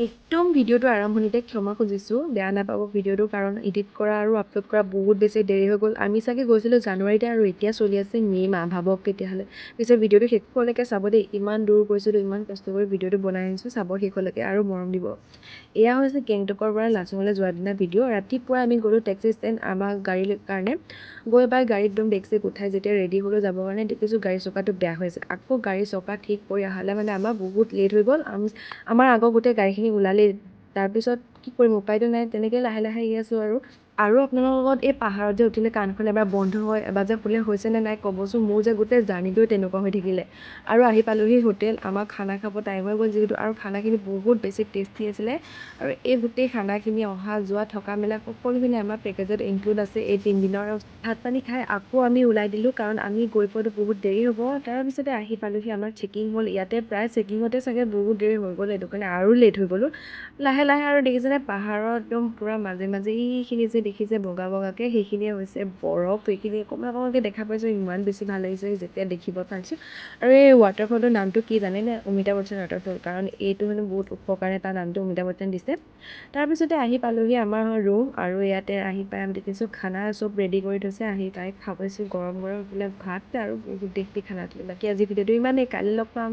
একদম ভিডিঅ'টো আৰম্ভণিতে ক্ষমা খুজিছোঁ, বেয়া নাপাব ভিডিঅ'টো কাৰণ এডিট কৰা আৰু আপলোড কৰা বহুত বেছি দেৰি হৈ গ'ল। আমি চাগে গৈছিলোঁ জানুৱাৰীতে আৰু এতিয়া চলি আছে মে' মাহ, ভাবক তেতিয়াহ'লে। পিছে ভিডিঅ'টো শেষলৈকে চাব দেই, ইমান দূৰ গৈছিলোঁ, ইমান কষ্ট কৰি ভিডিঅ'টো বনাই আনিছোঁ, চাব শেষলৈকে আৰু মৰম দিব। এয়া হৈছে গেংটকৰ পৰা লাচুঙলৈ যোৱাৰ দিনা ভিডিঅ'। ৰাতিপুৱা আমি গ'লোঁ টেক্সি ষ্টেণ্ড আমাৰ গাড়ীৰ কাৰণে, গৈ পাই গাড়ীত একদম ডেক্সিক উঠাই যেতিয়া ৰেডি হ'লোঁ যাবৰ কাৰণে দেখিছোঁ গাড়ীৰ চকাটো বেয়া হৈ আছে। আকৌ গাড়ীৰ চকা ঠিক কৰি অহালৈ মানে আমাৰ বহুত লেট হৈ গ'ল। আমাৰ আগৰ গোটেই গাড়ীখিনি ওলালেই। তাৰপিছত কি কৰিম, উপায়তো নাই, তেনেকৈ লাহে লাহে আহি আছোঁ আৰু আপোনালোকৰ লগত এই পাহাৰত যে উঠিলে কাণখন এবাৰ বন্ধ হয়, এবাৰ যে ফুলে হৈছেনে নাই ক'বচোন। মোৰ যে গোটেই জাৰ্ণিটোৱে তেনেকুৱা হৈ থাকিলে। আৰু আহি পালোহি হোটেল, আমাৰ খানা খাব টাইম হৈ গ'ল যিহেতু, আৰু খানাখিনি বহুত বেছি টেষ্টি আছিলে। আৰু এই গোটেই খানাখিনি অহা যোৱা থকা মেলা সকলোখিনি আমাৰ পেকেজত ইনক্লুড আছে এই 3 দিনৰ। ভাত পানী খাই আকৌ আমি ওলাই দিলোঁ কাৰণ আমি গৈ পোৱাটো বহুত দেৰি হ'ব। তাৰপিছতে আহি পালোহি, আমাৰ চেকিং হ'ল ইয়াতে, প্ৰায় চেকিঙতে চাগে বহুত দেৰি হৈ গ'ল, সেইটো কাৰণে আৰু লেট হৈ গ'লোঁ। লাহে লাহে আৰু দেখিছেনে পাহাৰৰ একদম পূৰা মাজে মাজে এইখিনি যে দেখিছে বগা বগাকৈ, সেইখিনিয়ে হৈছে বৰফ। সেইখিনি অকণমান অকণমানকৈ দেখা পাইছোঁ, ইমান বেছি ভাল লাগিছে যেতিয়া দেখিব পাৰিছোঁ। আৰু এই ৱাটাৰফলটোৰ নামটো কি জানেনে? অমিতাভ বচ্চন ৱাটাৰফল, কাৰণ এইটো মানে বহুত ওখ কাৰণে তাৰ নামটো অমিতাভ বচ্চন দিছে। তাৰপিছতে আহি পালোহি আমাৰ ৰুম, আৰু ইয়াতে আহি পাই আমি দেখিছোঁ খানা চব ৰেডি কৰি থৈছে। আহি পাই খাব পাইছোঁ গৰম গৰম এইবিলাক ভাত আৰু বহুত টেষ্টি খানা। বাকী আজি ভিডিঅ'টো ইমানেই, কাইলৈ লগ পাম।